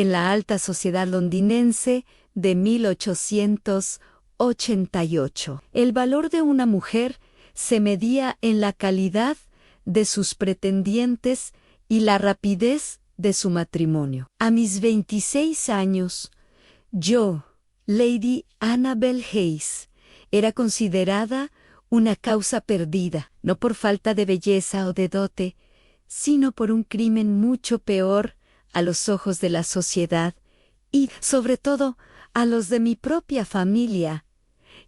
en la alta sociedad londinense de 1888. El valor de una mujer se medía en la calidad de sus pretendientes y la rapidez de su matrimonio. A mis 26 años, yo, Lady Annabel Hayes, era considerada una causa perdida, no por falta de belleza o de dote, sino por un crimen mucho peor a los ojos de la sociedad y, sobre todo, a los de mi propia familia.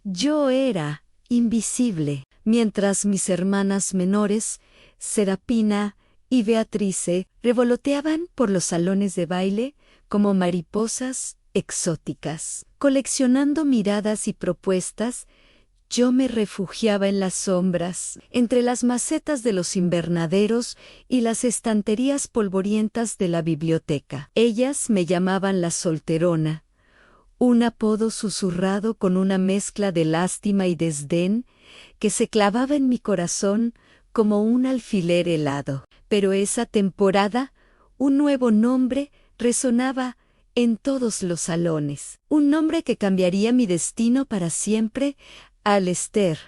Yo era invisible, mientras mis hermanas menores, Serafina y Beatrice, revoloteaban por los salones de baile como mariposas exóticas. Coleccionando miradas y propuestas, yo me refugiaba en las sombras, entre las macetas de los invernaderos y las estanterías polvorientas de la biblioteca. Ellas me llamaban la solterona, un apodo susurrado con una mezcla de lástima y desdén que se clavaba en mi corazón como un alfiler helado. Pero esa temporada, un nuevo nombre resonaba en todos los salones. Un nombre que cambiaría mi destino para siempre: Alistair,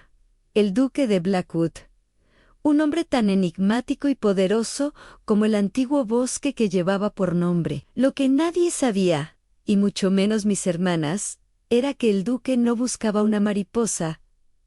el duque de Blackwood. Un hombre tan enigmático y poderoso como el antiguo bosque que llevaba por nombre. Lo que nadie sabía, y mucho menos mis hermanas, era que el duque no buscaba una mariposa,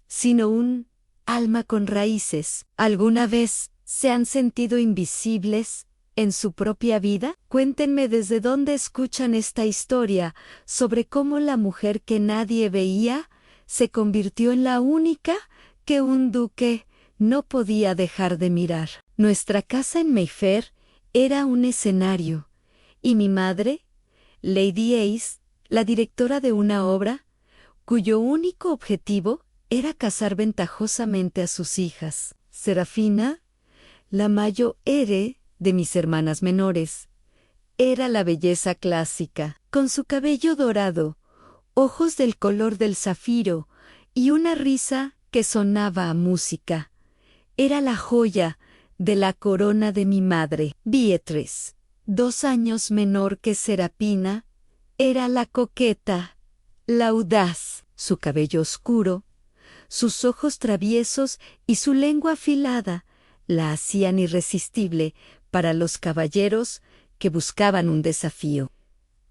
sino un alma con raíces. ¿Alguna vez se han sentido invisibles en su propia vida? Cuéntenme desde dónde escuchan esta historia sobre cómo la mujer que nadie veía se convirtió en la única que un duque no podía dejar de mirar. Nuestra casa en Mayfair era un escenario, y mi madre, Lady Hayes, la directora de una obra, cuyo único objetivo era casar ventajosamente a sus hijas. Serafina, la mayor de mis hermanas menores, era la belleza clásica, con su cabello dorado, ojos del color del zafiro y una risa que sonaba a música. Era la joya de la corona de mi madre. Beatrice, 2 años menor que Serafina, era la coqueta, la audaz. Su cabello oscuro, sus ojos traviesos y su lengua afilada la hacían irresistible para los caballeros que buscaban un desafío.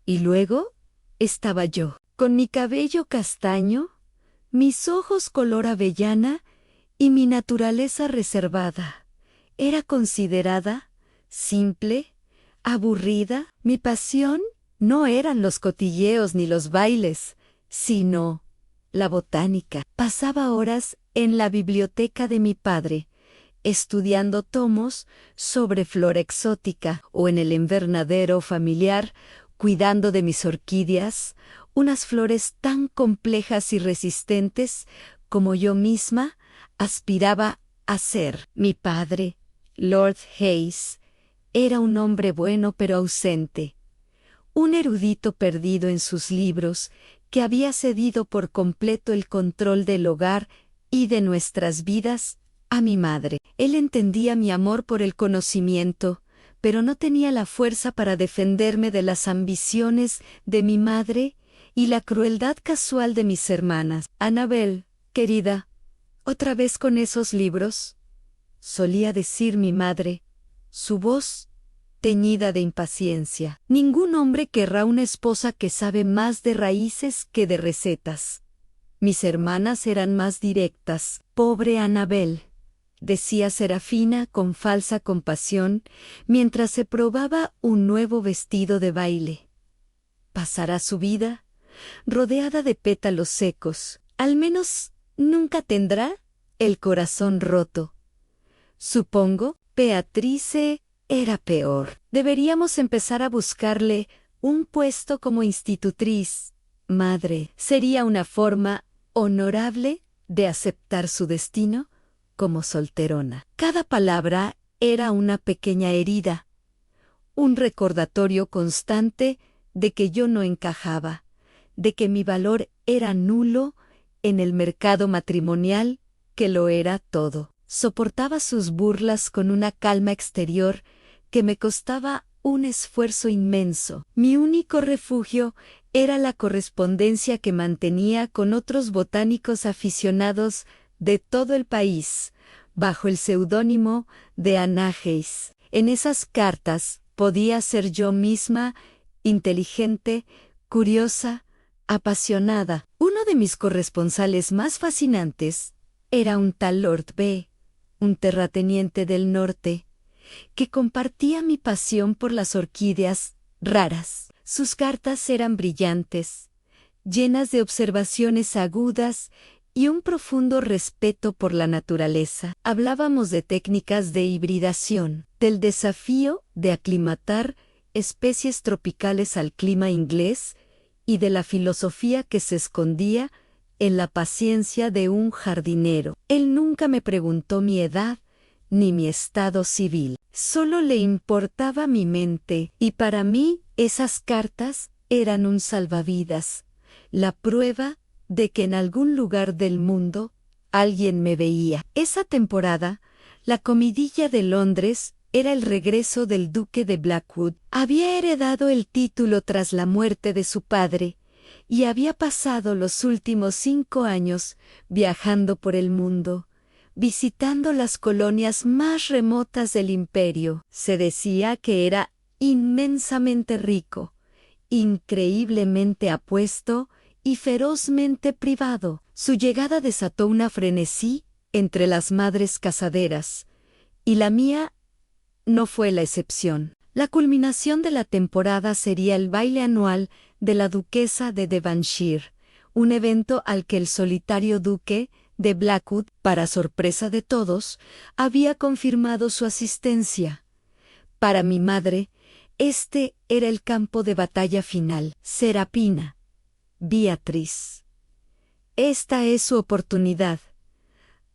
Y luego estaba yo, con mi cabello castaño, mis ojos color avellana y mi naturaleza reservada. Era considerada simple, aburrida. Mi pasión no eran los cotilleos ni los bailes, sino la botánica. Pasaba horas en la biblioteca de mi padre, estudiando tomos sobre flora exótica, o en el invernadero familiar, cuidando de mis orquídeas, unas flores tan complejas y resistentes como yo misma aspiraba a ser. Mi padre, Lord Hayes, era un hombre bueno pero ausente, un erudito perdido en sus libros que había cedido por completo el control del hogar y de nuestras vidas a mi madre. Él entendía mi amor por el conocimiento, pero no tenía la fuerza para defenderme de las ambiciones de mi madre y la crueldad casual de mis hermanas. «Annabel, querida, ¿otra vez con esos libros?», solía decir mi madre, su voz teñida de impaciencia. «Ningún hombre querrá una esposa que sabe más de raíces que de recetas». Mis hermanas eran más directas. «Pobre Annabel», decía Serafina con falsa compasión mientras se probaba un nuevo vestido de baile. «Pasará su vida rodeada de pétalos secos. Al menos nunca tendrá el corazón roto». Supongo, Beatrice era peor. Deberíamos empezar a buscarle un puesto como institutriz. Madre, sería una forma honorable de aceptar su destino como solterona. Cada palabra era una pequeña herida, un recordatorio constante de que yo no encajaba, de que mi valor era nulo en el mercado matrimonial, que lo era todo. Soportaba sus burlas con una calma exterior que me costaba un esfuerzo inmenso. Mi único refugio era la correspondencia que mantenía con otros botánicos aficionados de todo el país, bajo el seudónimo de Anna Hayes. En esas cartas podía ser yo misma, inteligente, curiosa, apasionada. Uno de mis corresponsales más fascinantes era un tal Lord B., un terrateniente del norte, que compartía mi pasión por las orquídeas raras. Sus cartas eran brillantes, llenas de observaciones agudas y un profundo respeto por la naturaleza. Hablábamos de técnicas de hibridación, del desafío de aclimatar especies tropicales al clima inglés y de la filosofía que se escondía en la paciencia de un jardinero. Él nunca me preguntó mi edad ni mi estado civil. Solo le importaba mi mente, y para mí esas cartas eran un salvavidas, la prueba de que en algún lugar del mundo alguien me veía. Esa temporada, la comidilla de Londres era el regreso del duque de Blackwood. Había heredado el título tras la muerte de su padre, y había pasado los últimos 5 años viajando por el mundo, visitando las colonias más remotas del imperio. Se decía que era inmensamente rico, increíblemente apuesto y ferozmente privado. Su llegada desató una frenesí entre las madres casaderas, y la mía no fue la excepción. La culminación de la temporada sería el baile anual de la duquesa de Devonshire, un evento al que el solitario duque de Blackwood, para sorpresa de todos, había confirmado su asistencia. Para mi madre, este era el campo de batalla final. Serapina, Beatriz, esta es su oportunidad,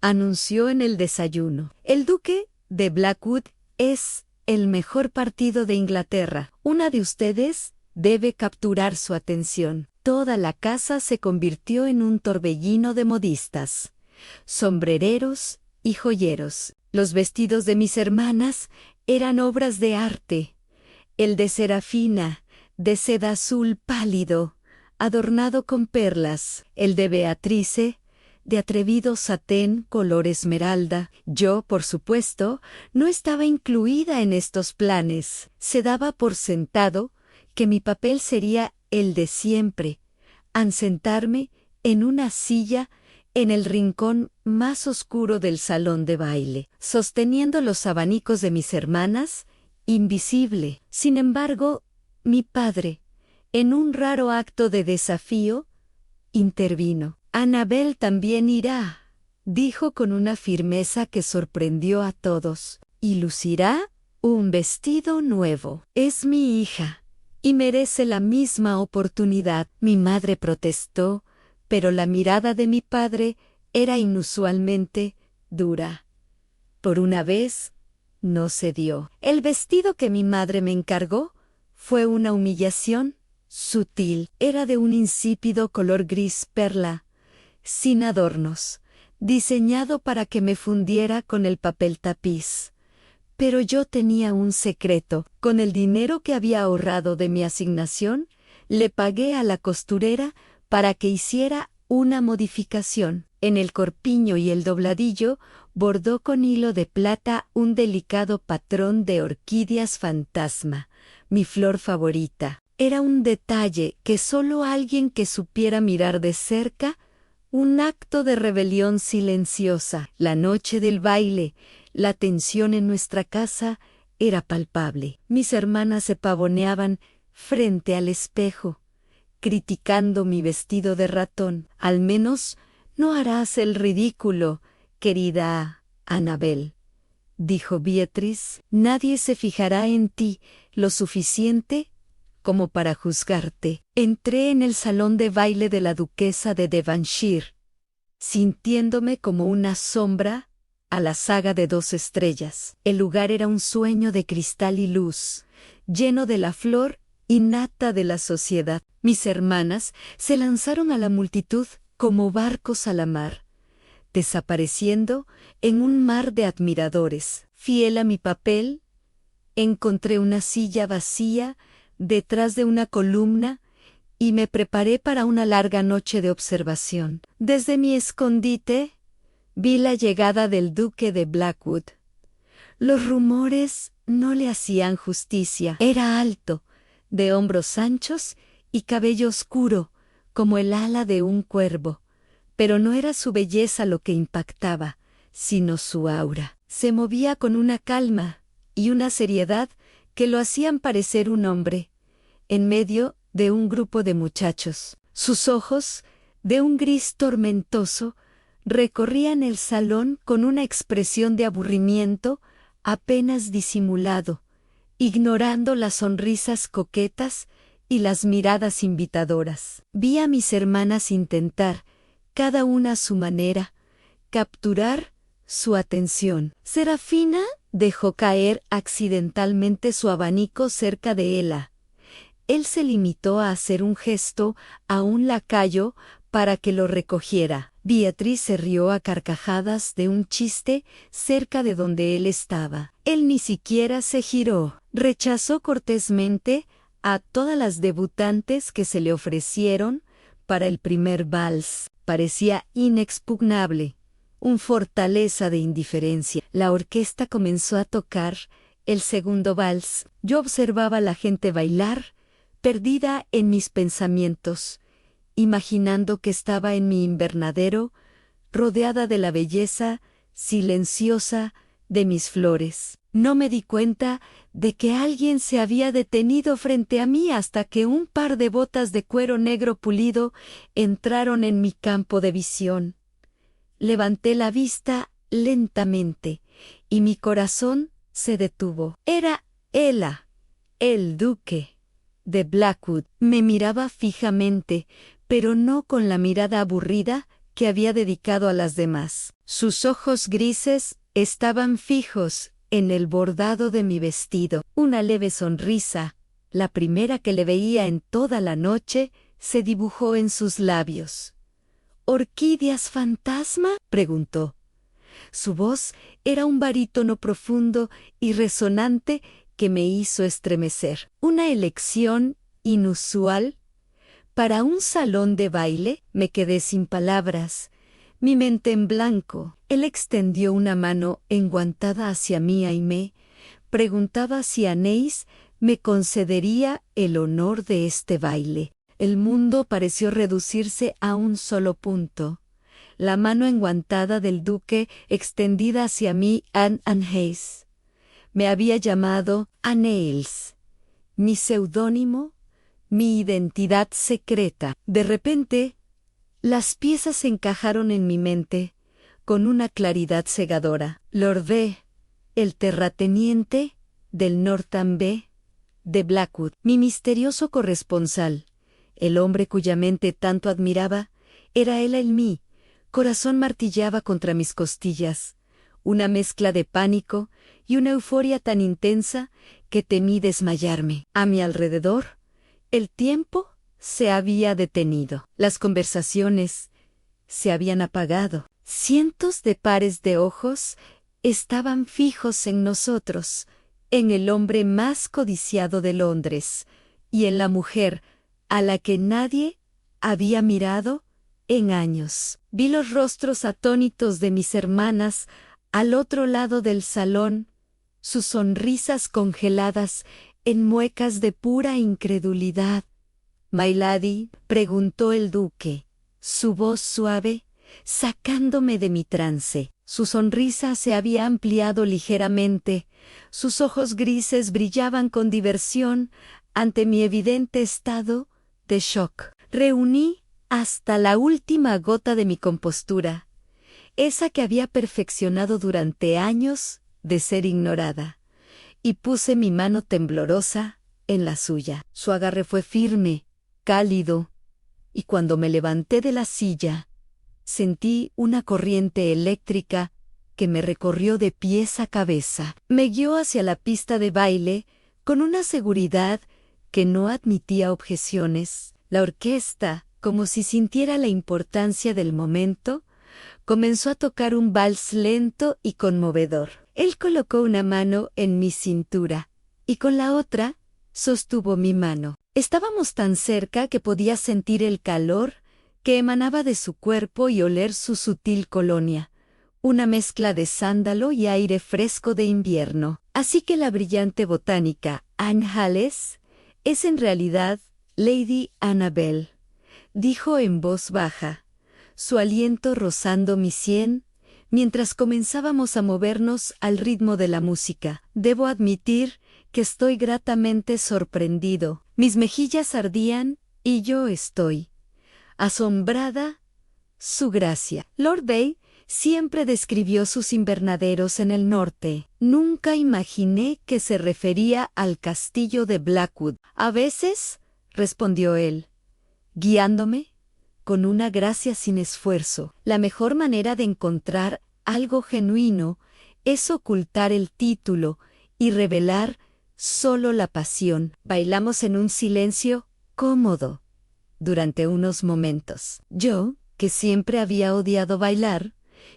anunció en el desayuno. El duque de Blackwood es el mejor partido de Inglaterra. Una de ustedes debe capturar su atención. Toda la casa se convirtió en un torbellino de modistas, sombrereros y joyeros. Los vestidos de mis hermanas eran obras de arte. El de Serafina, de seda azul pálido, adornado con perlas. El de Beatrice, de atrevido satén color esmeralda. Yo, por supuesto, no estaba incluida en estos planes. Se daba por sentado que mi papel sería el de siempre, sentarme en una silla en el rincón más oscuro del salón de baile, sosteniendo los abanicos de mis hermanas, invisible. Sin embargo, mi padre, en un raro acto de desafío, intervino. Annabel también irá, dijo con una firmeza que sorprendió a todos, y lucirá un vestido nuevo. Es mi hija, y merece la misma oportunidad. Mi madre protestó, pero la mirada de mi padre era inusualmente dura. Por una vez, no cedió. El vestido que mi madre me encargó fue una humillación sutil. Era de un insípido color gris perla, sin adornos, diseñado para que me fundiera con el papel tapiz. Pero yo tenía un secreto. Con el dinero que había ahorrado de mi asignación, le pagué a la costurera para que hiciera una modificación. En el corpiño y el dobladillo bordó con hilo de plata un delicado patrón de orquídeas fantasma, mi flor favorita. Era un detalle que solo alguien que supiera mirar de cerca, un acto de rebelión silenciosa. La noche del baile, la tensión en nuestra casa era palpable. Mis hermanas se pavoneaban frente al espejo, criticando mi vestido de ratón. Al menos no harás el ridículo, querida Annabel, dijo Beatriz. Nadie se fijará en ti lo suficiente como para juzgarte. Entré en el salón de baile de la duquesa de Devonshire, sintiéndome como una sombra a la saga de 2 estrellas. El lugar era un sueño de cristal y luz, lleno de la flor innata de la sociedad. Mis hermanas se lanzaron a la multitud como barcos a la mar, desapareciendo en un mar de admiradores. Fiel a mi papel, Encontré una silla vacía detrás de una columna y me preparé para una larga noche de observación. Desde mi escondite vi la llegada del duque de Blackwood. Los rumores no le hacían justicia. Era alto, de hombros anchos y cabello oscuro, como el ala de un cuervo. Pero no era su belleza lo que impactaba, sino su aura. Se movía con una calma y una seriedad que lo hacían parecer un hombre, en medio de un grupo de muchachos. Sus ojos, de un gris tormentoso, recorrían el salón con una expresión de aburrimiento apenas disimulado, ignorando las sonrisas coquetas y las miradas invitadoras. Vi a mis hermanas intentar, cada una a su manera, capturar su atención. Serafina dejó caer accidentalmente su abanico cerca de Ella. Él se limitó a hacer un gesto a un lacayo para que lo recogiera. Beatriz se rió a carcajadas de un chiste cerca de donde él estaba. Él ni siquiera se giró. Rechazó cortésmente a todas las debutantes que se le ofrecieron para el primer vals. Parecía inexpugnable, un fortaleza de indiferencia. La orquesta comenzó a tocar el segundo vals. Yo observaba a la gente bailar, perdida en mis pensamientos, imaginando que estaba en mi invernadero, rodeada de la belleza silenciosa de mis flores. No me di cuenta de que alguien se había detenido frente a mí hasta que un par de botas de cuero negro pulido entraron en mi campo de visión. Levanté la vista lentamente y mi corazón se detuvo. Era Ella, el duque de Blackwood. Me miraba fijamente, pero no con la mirada aburrida que había dedicado a las demás. Sus ojos grises estaban fijos en el bordado de mi vestido. Una leve sonrisa, la primera que le veía en toda la noche, se dibujó en sus labios. —¿Orquídeas fantasma? —preguntó. Su voz era un barítono profundo y resonante que me hizo estremecer. Una elección inusual. Para un salón de baile me quedé sin palabras, mi mente en blanco. Él extendió una mano enguantada hacia mí y me preguntaba si Anais me concedería el honor de este baile. El mundo pareció reducirse a un solo punto. La mano enguantada del duque extendida hacia mí, Anais. Me había llamado Anais, mi seudónimo, mi identidad secreta. De repente, las piezas se encajaron en mi mente con una claridad cegadora. Lord B., el terrateniente del Northam B. de Blackwood, mi misterioso corresponsal, el hombre cuya mente tanto admiraba, era él en mí. Corazón martillaba contra mis costillas, una mezcla de pánico y una euforia tan intensa que temí desmayarme. A mi alrededor, el tiempo se había detenido. Las conversaciones se habían apagado. Cientos de pares de ojos estaban fijos en nosotros, en el hombre más codiciado de Londres y en la mujer a la que nadie había mirado en años. Vi los rostros atónitos de mis hermanas al otro lado del salón, sus sonrisas congeladas en muecas de pura incredulidad. —¿My lady? —preguntó el duque, su voz suave, sacándome de mi trance. Su sonrisa se había ampliado ligeramente, sus ojos grises brillaban con diversión ante mi evidente estado de shock. Reuní hasta la última gota de mi compostura, esa que había perfeccionado durante años de ser ignorada, y puse mi mano temblorosa en la suya. Su agarre fue firme, cálido, y cuando me levanté de la silla, sentí una corriente eléctrica que me recorrió de pies a cabeza. Me guió hacia la pista de baile con una seguridad que no admitía objeciones. La orquesta, como si sintiera la importancia del momento, comenzó a tocar un vals lento y conmovedor. Él colocó una mano en mi cintura, y con la otra sostuvo mi mano. Estábamos tan cerca que podía sentir el calor que emanaba de su cuerpo y oler su sutil colonia, una mezcla de sándalo y aire fresco de invierno. Así que la brillante botánica Anne Hales es en realidad Lady Annabel, dijo en voz baja, su aliento rozando mi sien, mientras comenzábamos a movernos al ritmo de la música. Debo admitir que estoy gratamente sorprendido. Mis mejillas ardían y yo estoy asombrada. Su gracia. Lord Bay siempre describió sus invernaderos en el norte. Nunca imaginé que se refería al castillo de Blackwood. A veces, respondió él, guiándome con una gracia sin esfuerzo. La mejor manera de encontrar algo genuino es ocultar el título y revelar solo la pasión. Bailamos en un silencio cómodo durante unos momentos. Yo, que siempre había odiado bailar,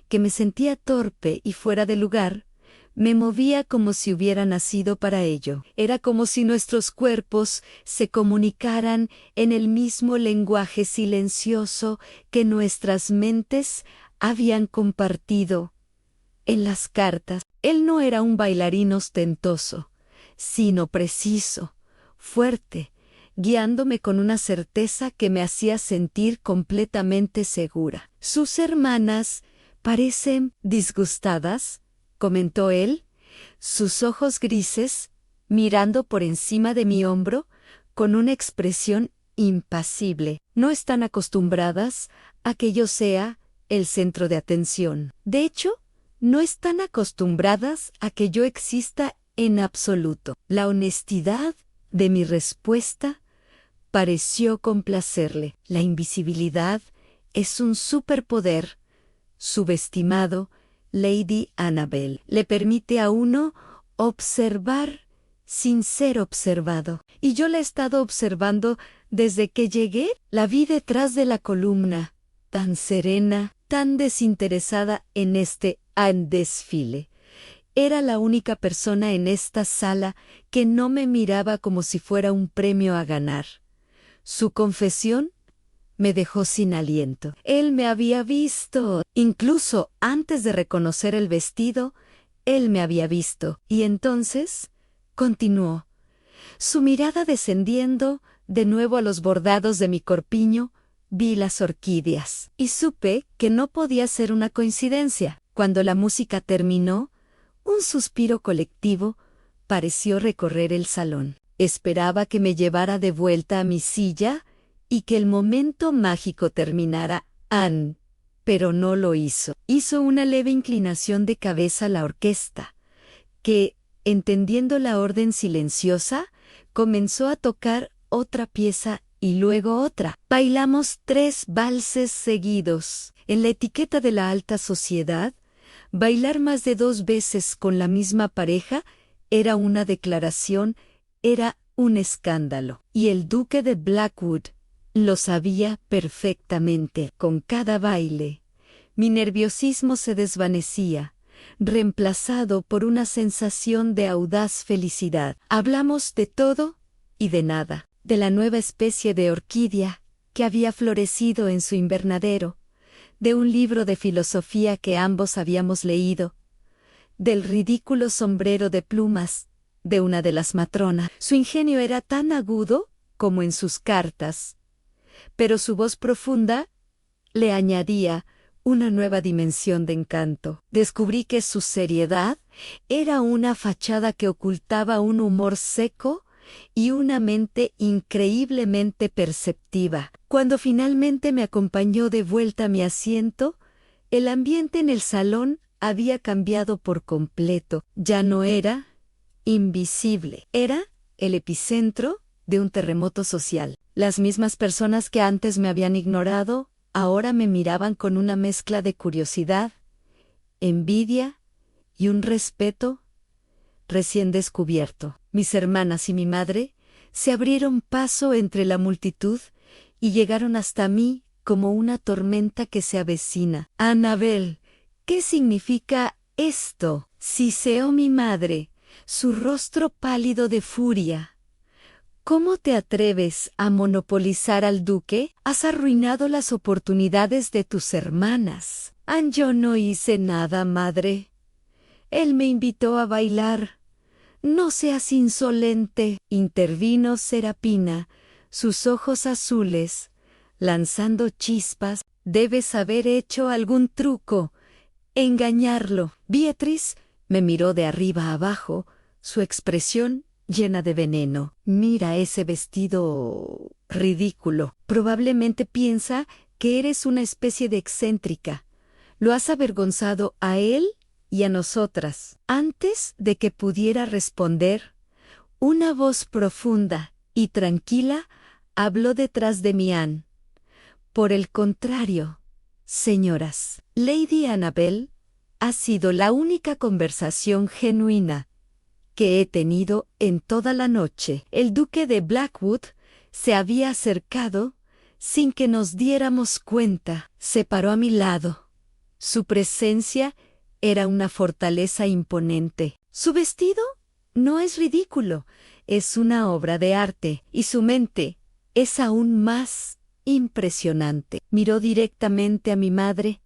que me sentía torpe y fuera de lugar, me movía como si hubiera nacido para ello. Era como si nuestros cuerpos se comunicaran en el mismo lenguaje silencioso que nuestras mentes habían compartido en las cartas. Él no era un bailarín ostentoso, sino preciso, fuerte, guiándome con una certeza que me hacía sentir completamente segura. Sus hermanas parecen disgustadas, comentó él, sus ojos grises, mirando por encima de mi hombro, con una expresión impasible. No están acostumbradas a que yo sea el centro de atención. De hecho, no están acostumbradas a que yo exista en absoluto. La honestidad de mi respuesta pareció complacerle. La invisibilidad es un superpoder subestimado, Lady Annabel. Le permite a uno observar sin ser observado. Y yo la he estado observando desde que llegué. La vi detrás de la columna, tan serena, tan desinteresada en este desfile. Era la única persona en esta sala que no me miraba como si fuera un premio a ganar. Su confesión me dejó sin aliento. Él me había visto. Incluso antes de reconocer el vestido, él me había visto. Y entonces, continuó, su mirada descendiendo de nuevo a los bordados de mi corpiño, vi las orquídeas. Y supe que no podía ser una coincidencia. Cuando la música terminó, un suspiro colectivo pareció recorrer el salón. Esperaba que me llevara de vuelta a mi silla y que el momento mágico terminara, Anne, pero no lo hizo. Hizo una leve inclinación de cabeza a la orquesta, que, entendiendo la orden silenciosa, comenzó a tocar otra pieza y luego otra. Bailamos 3 valses seguidos. En la etiqueta de la alta sociedad, bailar más de 2 veces con la misma pareja era una declaración, era un escándalo. Y el duque de Blackwood lo sabía perfectamente. Con cada baile, mi nerviosismo se desvanecía, reemplazado por una sensación de audaz felicidad. Hablamos de todo y de nada, de la nueva especie de orquídea que había florecido en su invernadero, de un libro de filosofía que ambos habíamos leído, del ridículo sombrero de plumas de una de las matronas. Su ingenio era tan agudo como en sus cartas, pero su voz profunda le añadía una nueva dimensión de encanto. Descubrí que su seriedad era una fachada que ocultaba un humor seco y una mente increíblemente perceptiva. Cuando finalmente me acompañó de vuelta a mi asiento, el ambiente en el salón había cambiado por completo. Ya no era invisible, era el epicentro de un terremoto social. Las mismas personas que antes me habían ignorado, ahora me miraban con una mezcla de curiosidad, envidia y un respeto recién descubierto. Mis hermanas y mi madre se abrieron paso entre la multitud y llegaron hasta mí como una tormenta que se avecina. Annabel, ¿qué significa esto? Siseó mi madre, su rostro pálido de furia. ¿Cómo te atreves a monopolizar al duque? Has arruinado las oportunidades de tus hermanas. Yo no hice nada, madre. Él me invitó a bailar. No seas insolente, intervino Serapina, sus ojos azules, lanzando chispas. Debes haber hecho algún truco. Engañarlo. Beatriz me miró de arriba a abajo, su expresión llena de veneno. Mira ese vestido ridículo. Probablemente piensa que eres una especie de excéntrica. Lo has avergonzado a él y a nosotras. Antes de que pudiera responder, una voz profunda y tranquila habló detrás de mí. Por el contrario, señoras, Lady Annabel ha sido la única conversación genuina que he tenido en toda la noche. El duque de Blackwood se había acercado sin que nos diéramos cuenta. Se paró a mi lado. Su presencia era una fortaleza imponente. Su vestido no es ridículo, es una obra de arte, y su mente es aún más impresionante. Miró directamente a mi madre.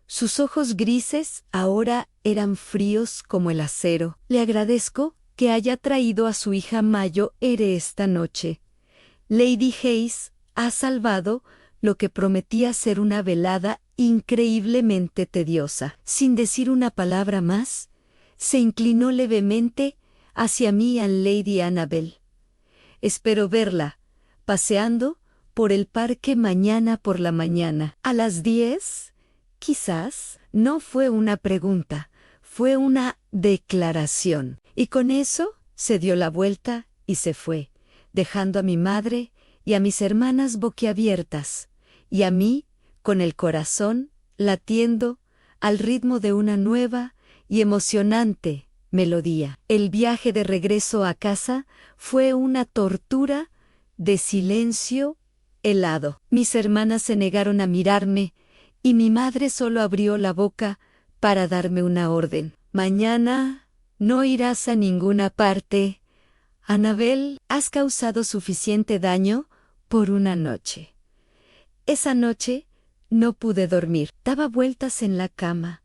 Sus ojos grises ahora eran fríos como el acero. Le agradezco que haya traído a su hija Mayo esta noche. Lady Hayes ha salvado lo que prometía ser una velada increíblemente tediosa. Sin decir una palabra más, se inclinó levemente hacia mí y Lady Annabel. Espero verla paseando por el parque mañana por la mañana. ¿A las 10? Quizás. No fue una pregunta, fue una declaración. Y con eso se dio la vuelta y se fue, dejando a mi madre y a mis hermanas boquiabiertas, y a mí con el corazón latiendo al ritmo de una nueva y emocionante melodía. El viaje de regreso a casa fue una tortura de silencio helado. Mis hermanas se negaron a mirarme y mi madre solo abrió la boca para darme una orden. Mañana no irás a ninguna parte. Annabel, has causado suficiente daño por una noche. Esa noche no pude dormir. Daba vueltas en la cama,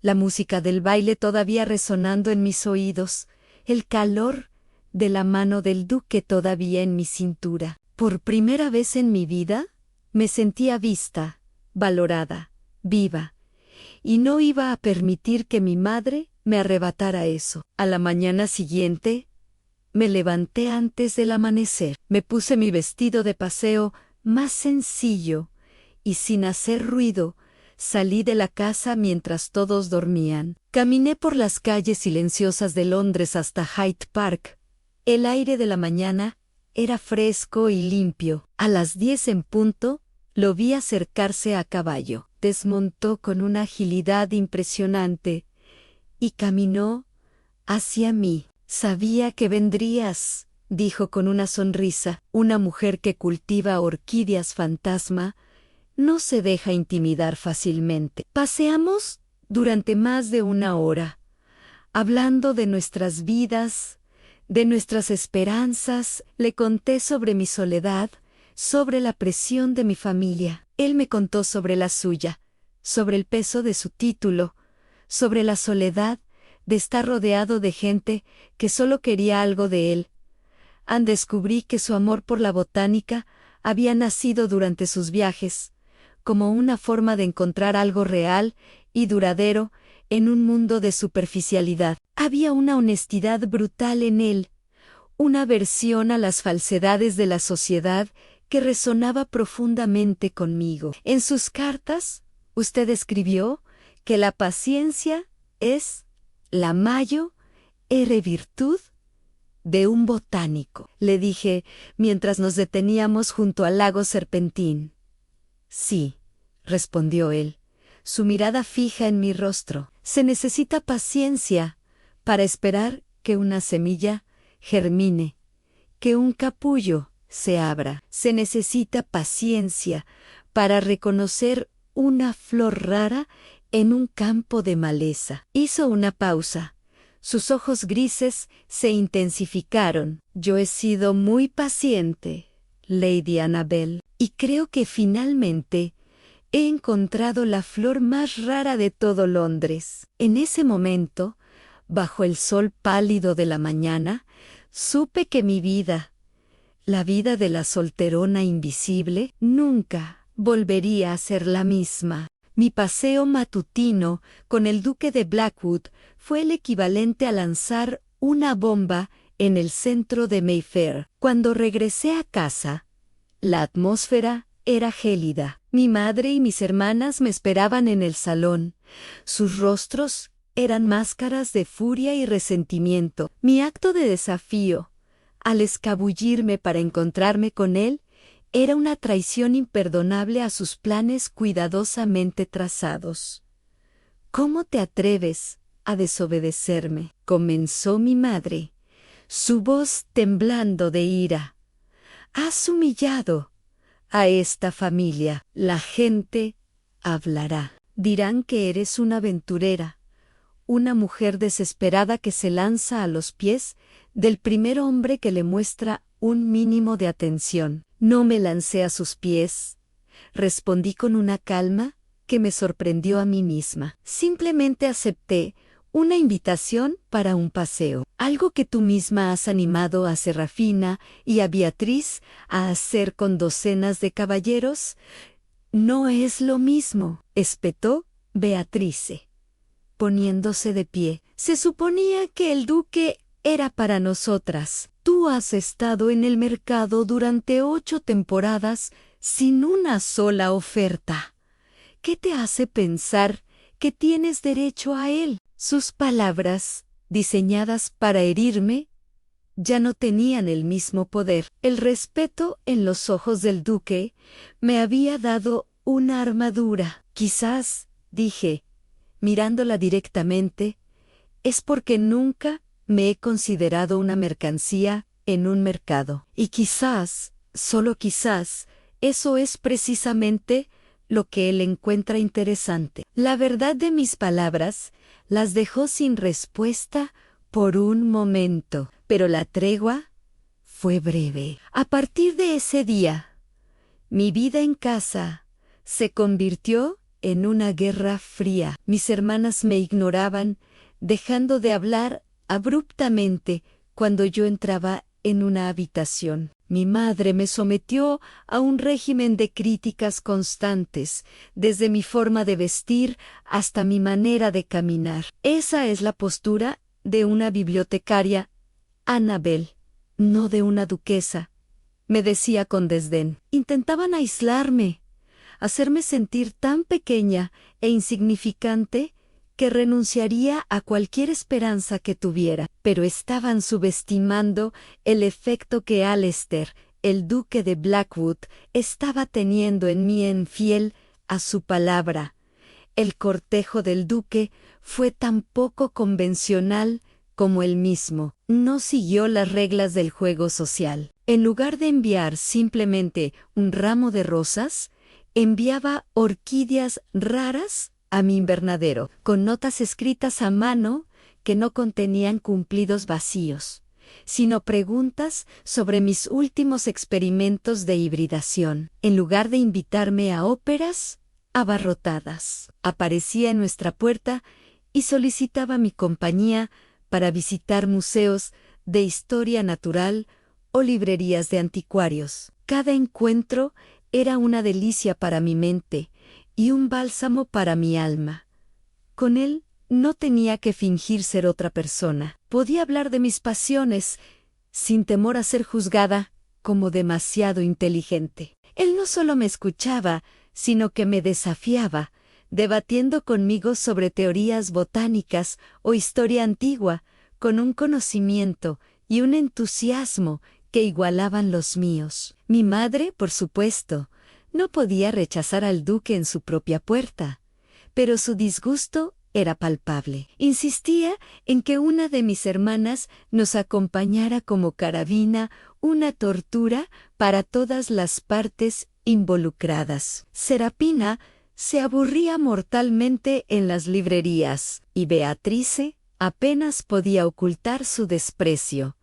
la música del baile todavía resonando en mis oídos, el calor de la mano del duque todavía en mi cintura. Por primera vez en mi vida, me sentía vista, valorada, viva, y no iba a permitir que mi madre me arrebatara eso. A la mañana siguiente, me levanté antes del amanecer. Me puse mi vestido de paseo más sencillo y sin hacer ruido, salí de la casa mientras todos dormían. Caminé por las calles silenciosas de Londres hasta Hyde Park. El aire de la mañana era fresco y limpio. A las 10 en punto, lo vi acercarse a caballo. Desmontó con una agilidad impresionante y caminó hacia mí. Sabía que vendrías, dijo con una sonrisa. Una mujer que cultiva orquídeas fantasma no se deja intimidar fácilmente. Paseamos durante más de una hora, hablando de nuestras vidas, de nuestras esperanzas. Le conté sobre mi soledad, sobre la presión de mi familia. Él me contó sobre la suya, sobre el peso de su título, sobre la soledad de estar rodeado de gente que solo quería algo de él. Descubrí que su amor por la botánica había nacido durante sus viajes, como una forma de encontrar algo real y duradero en un mundo de superficialidad. Había una honestidad brutal en él, una aversión a las falsedades de la sociedad que resonaba profundamente conmigo. En sus cartas, usted escribió que la paciencia es la mayor virtud de un botánico. Le dije mientras nos deteníamos junto al lago Serpentín. Sí, respondió él, su mirada fija en mi rostro. Se necesita paciencia para esperar que una semilla germine, que un capullo se abra. Se necesita paciencia para reconocer una flor rara en un campo de maleza. Hizo una pausa. Sus ojos grises se intensificaron. Yo he sido muy paciente, Lady Annabel, y creo que finalmente he encontrado la flor más rara de todo Londres. En ese momento, bajo el sol pálido de la mañana, supe que mi vida, la vida de la solterona invisible, nunca volvería a ser la misma. Mi paseo matutino con el duque de Blackwood fue el equivalente a lanzar una bomba en el centro de Mayfair. Cuando regresé a casa, la atmósfera era gélida. Mi madre y mis hermanas me esperaban en el salón. Sus rostros eran máscaras de furia y resentimiento. Mi acto de desafío, al escabullirme para encontrarme con él, era una traición imperdonable a sus planes cuidadosamente trazados. «¿Cómo te atreves a desobedecerme?», comenzó mi madre, su voz temblando de ira. «Has humillado a esta familia. La gente hablará. Dirán que eres una aventurera, una mujer desesperada que se lanza a los pies del primer hombre que le muestra un mínimo de atención». No me lancé a sus pies. Respondí con una calma que me sorprendió a mí misma. Simplemente acepté una invitación para un paseo, algo que tú misma has animado a Serafina y a Beatriz a hacer con docenas de caballeros. «No es lo mismo», espetó Beatrice, poniéndose de pie. «Se suponía que el duque era para nosotras. Tú has estado en el mercado durante 8 temporadas sin una sola oferta. ¿Qué te hace pensar que tienes derecho a él?». Sus palabras, diseñadas para herirme, ya no tenían el mismo poder. El respeto en los ojos del duque me había dado una armadura. «Quizás», dije, mirándola directamente, «es porque nunca me he considerado una mercancía en un mercado. Y quizás, solo quizás, eso es precisamente lo que él encuentra interesante». La verdad de mis palabras las dejó sin respuesta por un momento, pero la tregua fue breve. A partir de ese día, mi vida en casa se convirtió en una guerra fría. Mis hermanas me ignoraban, dejando de hablar abruptamente cuando yo entraba en una habitación. Mi madre me sometió a un régimen de críticas constantes, desde mi forma de vestir hasta mi manera de caminar. «Esa es la postura de una bibliotecaria, Annabel, no de una duquesa», me decía con desdén. Intentaban aislarme, hacerme sentir tan pequeña e insignificante que renunciaría a cualquier esperanza que tuviera, pero estaban subestimando el efecto que Aleister, el duque de Blackwood, estaba teniendo en mí infiel a su palabra. El cortejo del duque fue tan poco convencional como él mismo. No siguió las reglas del juego social. En lugar de enviar simplemente un ramo de rosas, enviaba orquídeas raras a mi invernadero, con notas escritas a mano que no contenían cumplidos vacíos, sino preguntas sobre mis últimos experimentos de hibridación. En lugar de invitarme a óperas abarrotadas, aparecía en nuestra puerta y solicitaba mi compañía para visitar museos de historia natural o librerías de anticuarios. Cada encuentro era una delicia para mi mente y un bálsamo para mi alma. Con él no tenía que fingir ser otra persona. Podía hablar de mis pasiones sin temor a ser juzgada como demasiado inteligente. Él no solo me escuchaba, sino que me desafiaba, debatiendo conmigo sobre teorías botánicas o historia antigua, con un conocimiento y un entusiasmo que igualaban los míos. Mi madre, por supuesto, no podía rechazar al duque en su propia puerta, pero su disgusto era palpable. Insistía en que una de mis hermanas nos acompañara como carabina, una tortura para todas las partes involucradas. Serafina se aburría mortalmente en las librerías, y Beatrice Apenas podía ocultar su desprecio,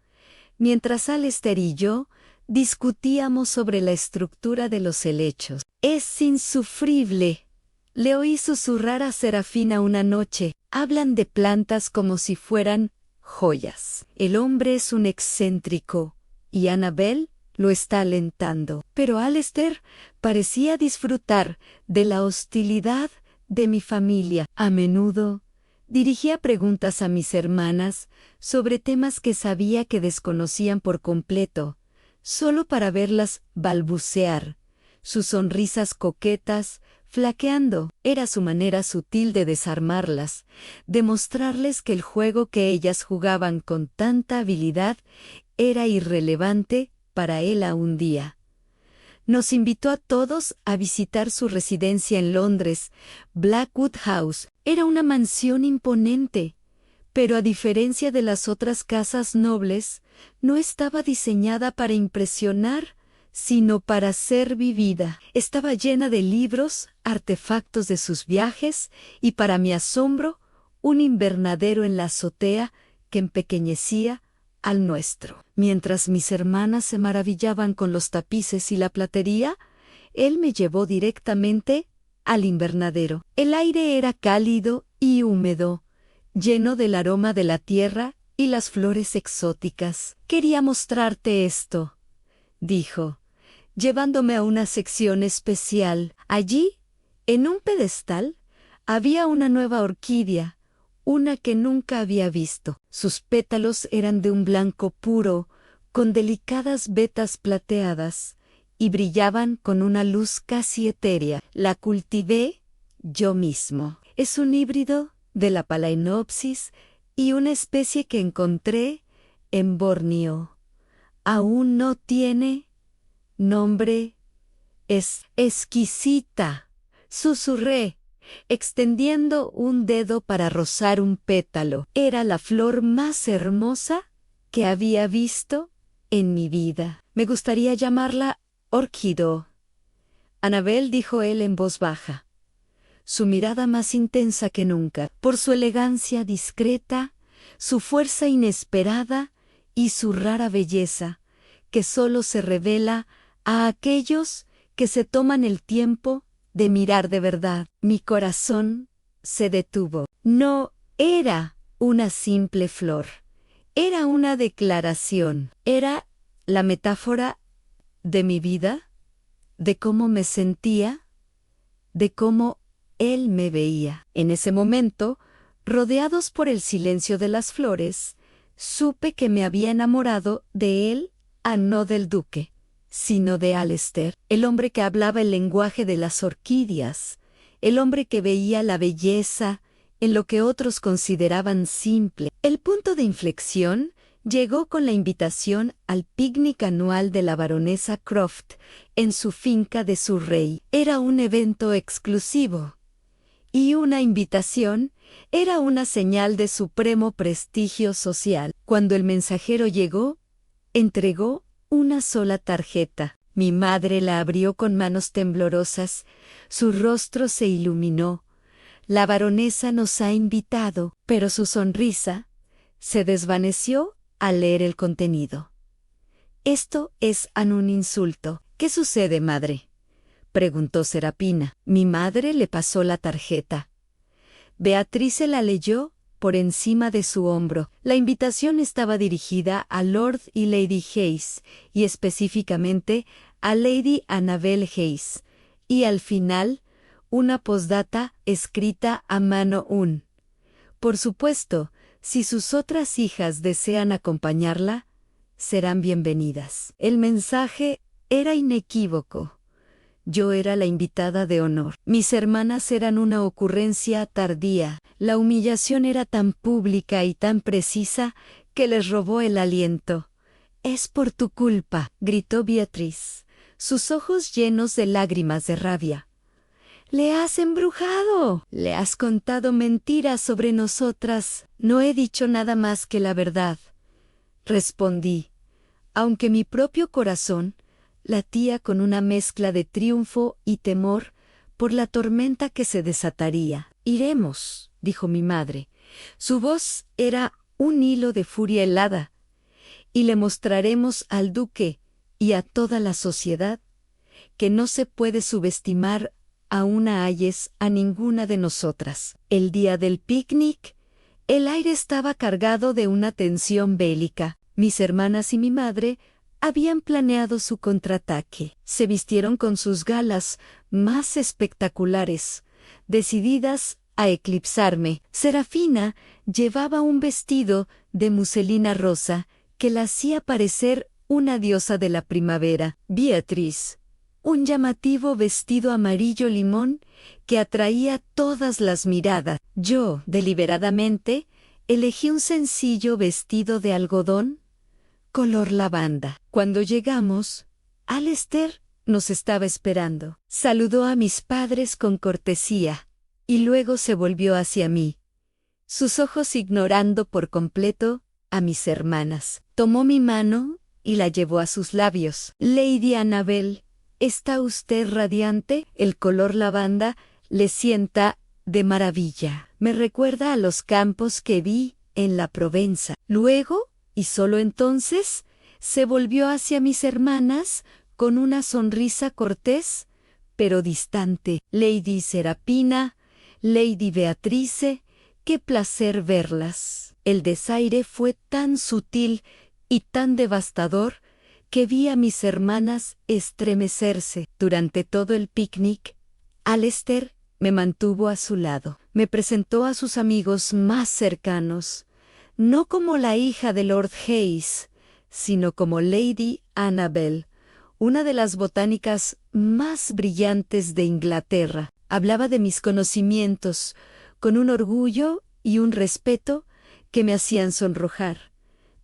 mientras Alistair y yo discutíamos sobre la estructura de los helechos. «Es insufrible», le oí susurrar a Serafina una noche. «Hablan de plantas como si fueran joyas. El hombre es un excéntrico, y Annabel lo está alentando». Pero Alistair parecía disfrutar de la hostilidad de mi familia. A menudo dirigía preguntas a mis hermanas sobre temas que sabía que desconocían por completo, solo para verlas balbucear. Sus sonrisas coquetas, flaqueando, era su manera sutil de desarmarlas, de mostrarles que el juego que ellas jugaban con tanta habilidad era irrelevante para él a un día. Nos invitó a todos a visitar su residencia en Londres. Blackwood House era una mansión imponente, pero a diferencia de las otras casas nobles, no estaba diseñada para impresionar, sino para ser vivida. Estaba llena de libros, artefactos de sus viajes y, para mi asombro, un invernadero en la azotea que empequeñecía al nuestro. Mientras mis hermanas se maravillaban con los tapices y la platería, él me llevó directamente al invernadero. El aire era cálido y húmedo, lleno del aroma de la tierra y las flores exóticas. «Quería mostrarte esto», dijo, llevándome a una sección especial. Allí, en un pedestal, había una nueva orquídea, una que nunca había visto. Sus pétalos eran de un blanco puro, con delicadas vetas plateadas, y brillaban con una luz casi etérea. La cultivé yo mismo. Es un híbrido de la Phalaenopsis y una especie que encontré en Borneo. Aún no tiene nombre. Es exquisita, susurré, extendiendo un dedo para rozar un pétalo. Era la flor más hermosa que había visto en mi vida. «Me gustaría llamarla Orquídeo», Annabel, dijo él en voz baja, su mirada más intensa que nunca, por su elegancia discreta, su fuerza inesperada y su rara belleza, que solo se revela a aquellos que se toman el tiempo de mirar de verdad. Mi corazón se detuvo. No era una simple flor, era una declaración, era la metáfora de mi vida, de cómo me sentía, de cómo él me veía. En ese momento, rodeados por el silencio de las flores, supe que me había enamorado de él, no del duque, sino de Alistair, el hombre que hablaba el lenguaje de las orquídeas, el hombre que veía la belleza en lo que otros consideraban simple. El punto de inflexión llegó con la invitación al picnic anual de la baronesa Croft en su finca de Surrey. Era un evento exclusivo, y una invitación era una señal de supremo prestigio social. Cuando el mensajero llegó, entregó una sola tarjeta. Mi madre la abrió con manos temblorosas, su rostro se iluminó. «La baronesa nos ha invitado», pero su sonrisa se desvaneció al leer el contenido. «Esto es un insulto». «¿Qué sucede, madre?», preguntó Serafina. Mi madre le pasó la tarjeta. Beatrice la leyó por encima de su hombro. La invitación estaba dirigida a Lord y Lady Hayes, y específicamente a Lady Annabel Hayes, y al final, una postdata escrita a mano Por supuesto, si sus otras hijas desean acompañarla, serán bienvenidas. El mensaje era inequívoco. Yo era la invitada de honor. Mis hermanas eran una ocurrencia tardía. La humillación era tan pública y tan precisa que les robó el aliento. «Es por tu culpa», gritó Beatriz, sus ojos llenos de lágrimas de rabia. «Le has embrujado. Le has contado mentiras sobre nosotras». «No he dicho nada más que la verdad», respondí, aunque mi propio corazón latía con una mezcla de triunfo y temor por la tormenta que se desataría. «Iremos», dijo mi madre, Su voz era un hilo de furia helada, y le mostraremos al duque y a toda la sociedad que no se puede subestimar a una Hayes a ninguna de nosotras. El día del picnic, el aire estaba cargado de una tensión bélica. Mis hermanas y mi madre habían planeado su contraataque. Se vistieron con sus galas más espectaculares, decididas a eclipsarme. Serafina llevaba un vestido de muselina rosa que la hacía parecer una diosa de la primavera. Beatriz, un llamativo vestido amarillo limón que atraía todas las miradas. Yo, deliberadamente, elegí un sencillo vestido de algodón color lavanda. Cuando llegamos, Alistair nos estaba esperando. Saludó a mis padres con cortesía y luego se volvió hacia mí, sus ojos ignorando por completo a mis hermanas. Tomó mi mano y la llevó a sus labios. Lady Annabel, ¿está usted radiante? El color lavanda le sienta de maravilla. Me recuerda a los campos que vi en la Provenza. Luego, y solo entonces, se volvió hacia mis hermanas con una sonrisa cortés, pero distante. Lady Serapina, Lady Beatrice, qué placer verlas. El desaire fue tan sutil y tan devastador que vi a mis hermanas estremecerse. Durante todo el picnic, Alistair me mantuvo a su lado. Me presentó a sus amigos más cercanos, no como la hija de Lord Hayes, sino como Lady Annabel, una de las botánicas más brillantes de Inglaterra. Hablaba de mis conocimientos con un orgullo y un respeto que me hacían sonrojar,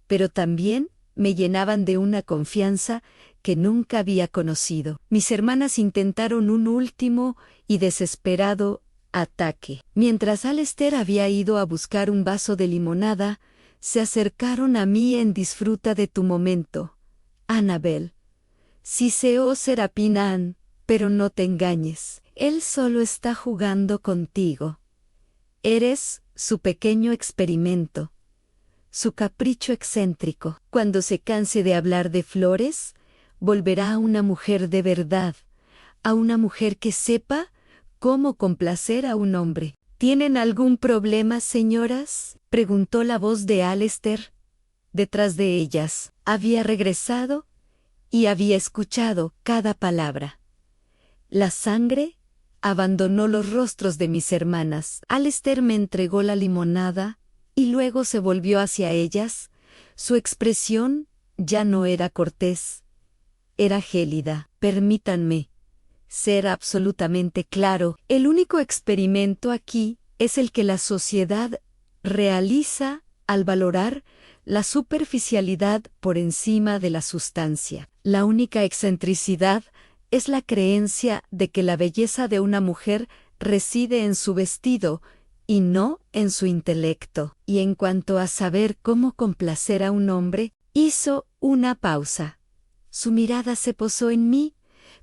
pero también me llenaban de una confianza que nunca había conocido. Mis hermanas intentaron un último y desesperado ataque. Mientras Alistair había ido a buscar un vaso de limonada, se acercaron a mí en disfruta de tu momento. Annabel, sí sé, oh Serapina Ann, pero no te engañes. Él solo está jugando contigo. Eres su pequeño experimento, su capricho excéntrico. Cuando se canse de hablar de flores, volverá a una mujer de verdad, a una mujer que sepa cómo complacer a un hombre. ¿Tienen algún problema, señoras?, preguntó la voz de Alistair. Detrás de ellas, había regresado y había escuchado cada palabra. La sangre abandonó los rostros de mis hermanas. Alistair me entregó la limonada y luego se volvió hacia ellas. Su expresión ya no era cortés, era gélida. Permítanme ser absolutamente claro. El único experimento aquí es el que la sociedad realiza al valorar la superficialidad por encima de la sustancia. La única excentricidad es la creencia de que la belleza de una mujer reside en su vestido y no en su intelecto. Y en cuanto a saber cómo complacer a un hombre, hizo una pausa. Su mirada se posó en mí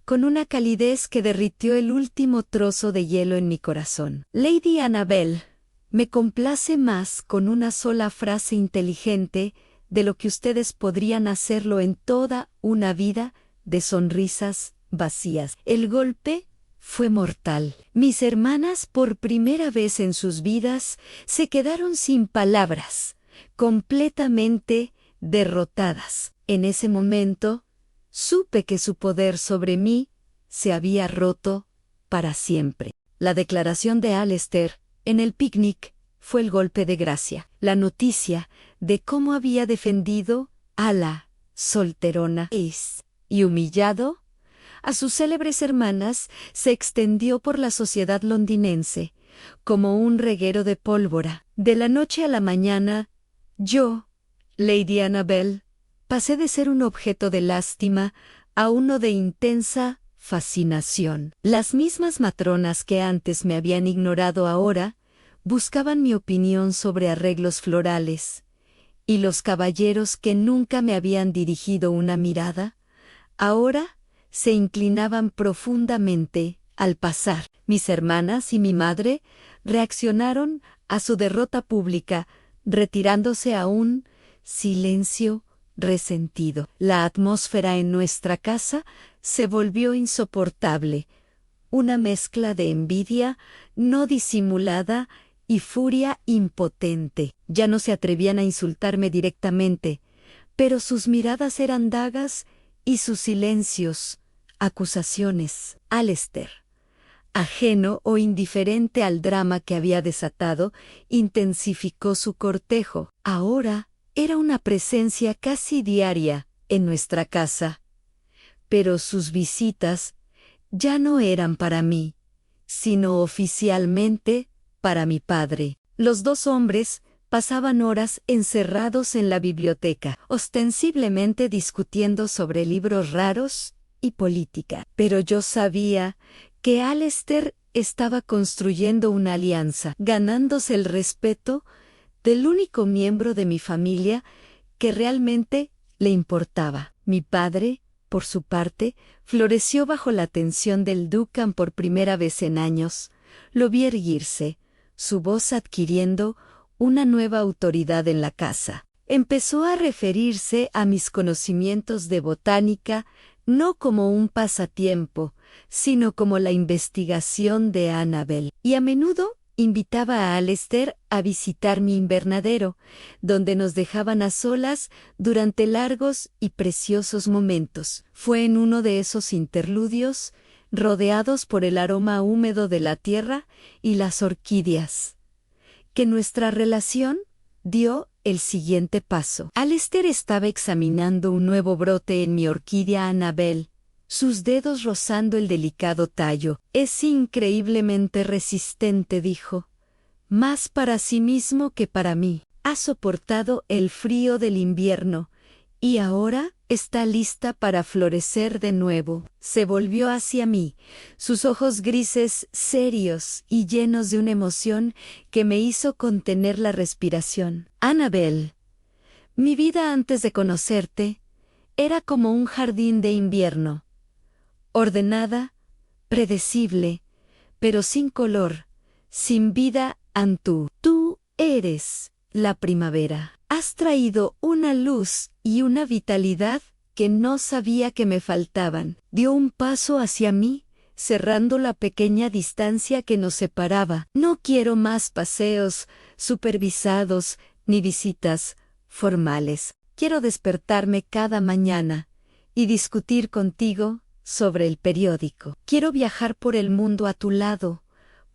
con una calidez que derritió el último trozo de hielo en mi corazón. Lady Annabel, me complace más con una sola frase inteligente de lo que ustedes podrían hacerlo en toda una vida de sonrisas vacías. El golpe fue mortal. Mis hermanas, por primera vez en sus vidas, se quedaron sin palabras, completamente derrotadas. En ese momento, supe que su poder sobre mí se había roto para siempre. La declaración de Alistair en el picnic fue el golpe de gracia. La noticia de cómo había defendido a la solterona y humillado a sus célebres hermanas se extendió por la sociedad londinense como un reguero de pólvora. De la noche a la mañana, yo, Lady Annabel, pasé de ser un objeto de lástima a uno de intensa fascinación. Las mismas matronas que antes me habían ignorado ahora buscaban mi opinión sobre arreglos florales, y los caballeros que nunca me habían dirigido una mirada, ahora se inclinaban profundamente al pasar. Mis hermanas y mi madre reaccionaron a su derrota pública, retirándose a un silencio resentido. La atmósfera en nuestra casa se volvió insoportable, una mezcla de envidia no disimulada y furia impotente. Ya no se atrevían a insultarme directamente, pero sus miradas eran dagas y sus silencios, acusaciones. Alistair, ajeno o indiferente al drama que había desatado, intensificó su cortejo. Ahora era una presencia casi diaria en nuestra casa. Pero sus visitas ya no eran para mí, sino oficialmente para mi padre. Los dos hombres pasaban horas encerrados en la biblioteca, ostensiblemente discutiendo sobre libros raros y política. Pero yo sabía que Alistair estaba construyendo una alianza, ganándose el respeto del único miembro de mi familia que realmente le importaba. Mi padre, por su parte, floreció bajo la atención del Duncan por primera vez en años. Lo vi erguirse, su voz adquiriendo una nueva autoridad en la casa. Empezó a referirse a mis conocimientos de botánica no como un pasatiempo, sino como la investigación de Annabel. Y a menudo invitaba a Alistair a visitar mi invernadero, donde nos dejaban a solas durante largos y preciosos momentos. Fue en uno de esos interludios, rodeados por el aroma húmedo de la tierra y las orquídeas, que nuestra relación dio el siguiente paso. Alistair estaba examinando un nuevo brote en mi orquídea Annabel, sus dedos rozando el delicado tallo. «Es increíblemente resistente», dijo. «Más para sí mismo que para mí. Ha soportado el frío del invierno y ahora está lista para florecer de nuevo». Se volvió hacia mí, sus ojos grises, serios y llenos de una emoción que me hizo contener la respiración. «Annabel, mi vida antes de conocerte era como un jardín de invierno. Ordenada, predecible, pero sin color, sin vida antú. Tú eres la primavera. Has traído una luz y una vitalidad que no sabía que me faltaban». Dio un paso hacia mí, cerrando la pequeña distancia que nos separaba. «No quiero más paseos supervisados ni visitas formales. Quiero despertarme cada mañana y discutir contigo sobre el periódico. Quiero viajar por el mundo a tu lado,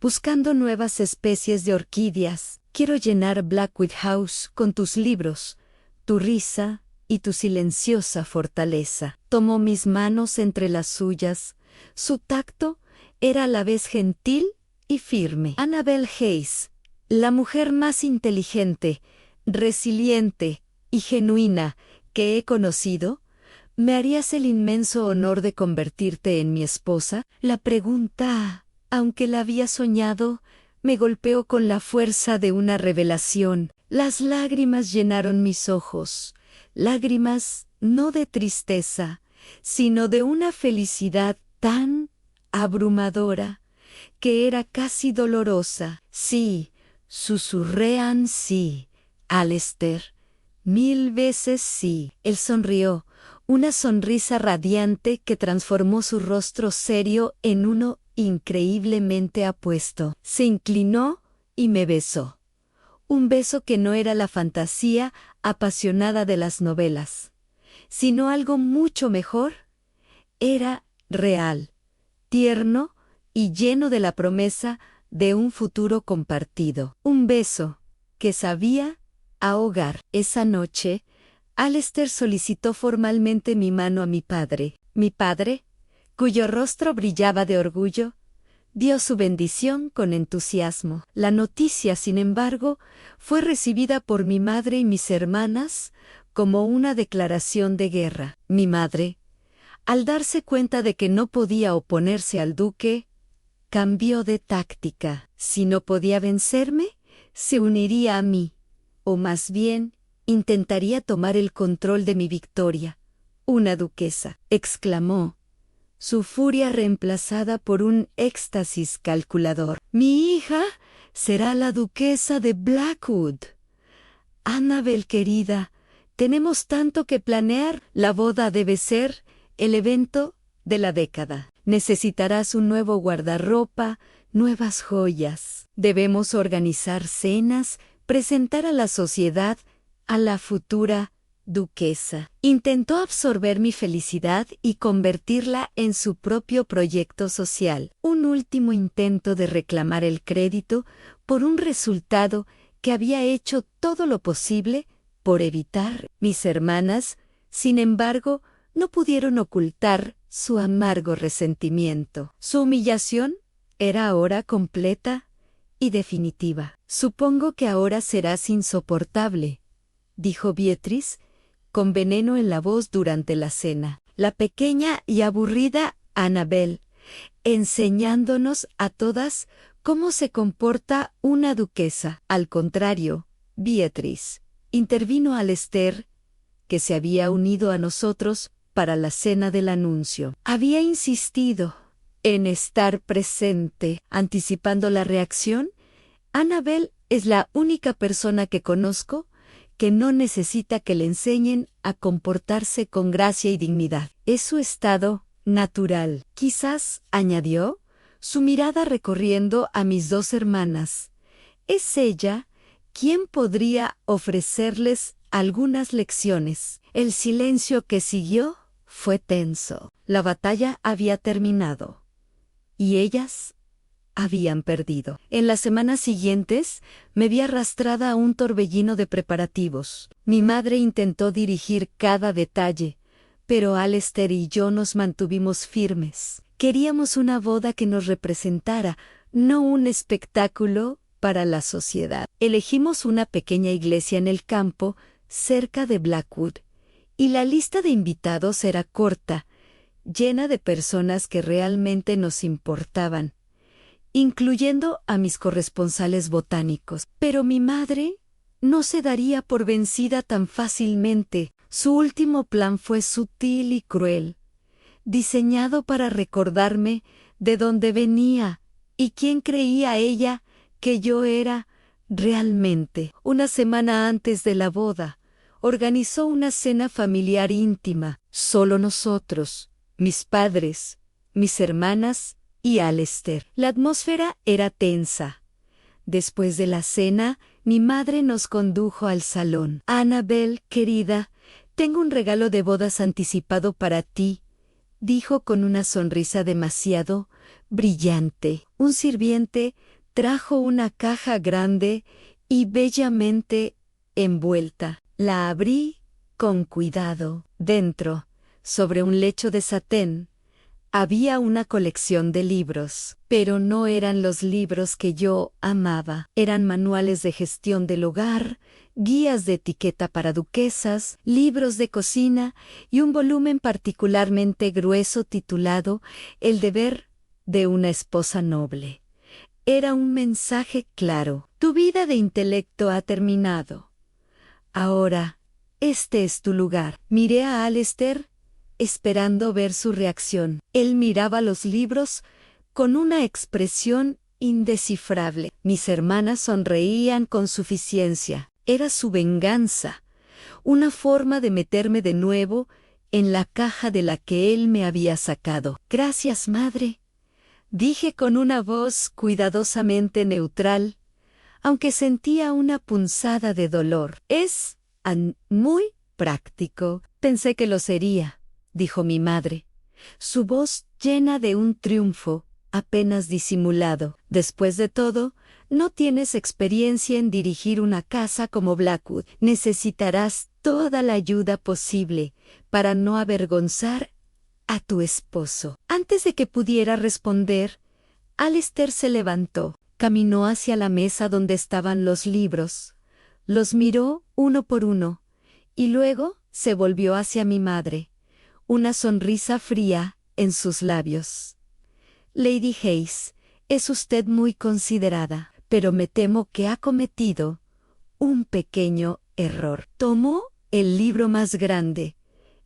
buscando nuevas especies de orquídeas. Quiero llenar Blackwood House con tus libros, tu risa y tu silenciosa fortaleza». Tomó mis manos entre las suyas. Su tacto era a la vez gentil y firme. «Annabel Hayes, la mujer más inteligente, resiliente y genuina que he conocido, ¿me harías el inmenso honor de convertirte en mi esposa?» La pregunta, aunque la había soñado, me golpeó con la fuerza de una revelación. Las lágrimas llenaron mis ojos, lágrimas no de tristeza, sino de una felicidad tan abrumadora que era casi dolorosa. «Sí», susurré, «sí, Alistair, 1000 veces sí». Él sonrió, una sonrisa radiante que transformó su rostro serio en uno increíblemente apuesto. Se inclinó y me besó. Un beso que no era la fantasía apasionada de las novelas, sino algo mucho mejor. Era real, tierno y lleno de la promesa de un futuro compartido. Un beso que sabía ahogar. Esa noche, Alistair solicitó formalmente mi mano a mi padre. Mi padre, cuyo rostro brillaba de orgullo, dio su bendición con entusiasmo. La noticia, sin embargo, fue recibida por mi madre y mis hermanas como una declaración de guerra. Mi madre, al darse cuenta de que no podía oponerse al duque, cambió de táctica. Si no podía vencerme, se uniría a mí, o más bien, intentaría tomar el control de mi victoria. «Una duquesa», exclamó, su furia reemplazada por un éxtasis calculador. «Mi hija será la duquesa de Blackwood. Annabel querida, tenemos tanto que planear. La boda debe ser el evento de la década. Necesitarás un nuevo guardarropa, nuevas joyas. Debemos organizar cenas, presentar a la sociedad a la futura duquesa. Intentó absorber mi felicidad y convertirla en su propio proyecto social. Un último intento de reclamar el crédito por un resultado que había hecho todo lo posible por evitar. Mis hermanas, sin embargo, no pudieron ocultar su amargo resentimiento. Su humillación era ahora completa y definitiva. Supongo que ahora serás insoportable, dijo Beatrice, con veneno en la voz durante la cena. La pequeña y aburrida Annabel, enseñándonos a todas cómo se comporta una duquesa. Al contrario, Beatrice, intervino Alastair, que se había unido a nosotros para la cena del anuncio. Había insistido en estar presente. Anticipando la reacción, Annabel es la única persona que conozco que no necesita que le enseñen a comportarse con gracia y dignidad. Es su estado natural. Quizás, añadió, su mirada recorriendo a mis dos hermanas, es ella quien podría ofrecerles algunas lecciones. El silencio que siguió fue tenso. La batalla había terminado y ellas habían perdido. En las semanas siguientes me vi arrastrada a un torbellino de preparativos. Mi madre intentó dirigir cada detalle, pero Alastair y yo nos mantuvimos firmes. Queríamos una boda que nos representara, no un espectáculo para la sociedad. Elegimos una pequeña iglesia en el campo, cerca de Blackwood, y la lista de invitados era corta, llena de personas que realmente nos importaban, incluyendo a mis corresponsales botánicos. Pero mi madre no se daría por vencida tan fácilmente. Su último plan fue sutil y cruel, diseñado para recordarme de dónde venía y quién creía ella que yo era realmente. Una semana antes de la boda, organizó una cena familiar íntima, solo nosotros, mis padres, mis hermanas y Alastair. La atmósfera era tensa. Después de la cena, mi madre nos condujo al salón. Annabel, querida, tengo un regalo de bodas anticipado para ti, dijo con una sonrisa demasiado brillante. Un sirviente trajo una caja grande y bellamente envuelta. La abrí con cuidado. Dentro, sobre un lecho de satén, había una colección de libros, pero no eran los libros que yo amaba. Eran manuales de gestión del hogar, guías de etiqueta para duquesas, libros de cocina y un volumen particularmente grueso titulado El deber de una esposa noble. Era un mensaje claro. Tu vida de intelecto ha terminado. Ahora, este es tu lugar. Miré a Alastair, esperando ver su reacción. Él miraba los libros con una expresión indescifrable. Mis hermanas sonreían con suficiencia. Era su venganza, una forma de meterme de nuevo en la caja de la que él me había sacado. Gracias, madre, dije con una voz cuidadosamente neutral, aunque sentía una punzada de dolor. Es muy práctico. Pensé que lo sería, dijo mi madre, su voz llena de un triunfo apenas disimulado. Después de todo, no tienes experiencia en dirigir una casa como Blackwood. Necesitarás toda la ayuda posible para no avergonzar a tu esposo. Antes de que pudiera responder, Alastair se levantó, caminó hacia la mesa donde estaban los libros, los miró uno por uno, y luego se volvió hacia mi madre, una sonrisa fría en sus labios. Lady Hayes, es usted muy considerada, pero me temo que ha cometido un pequeño error. Tomó el libro más grande,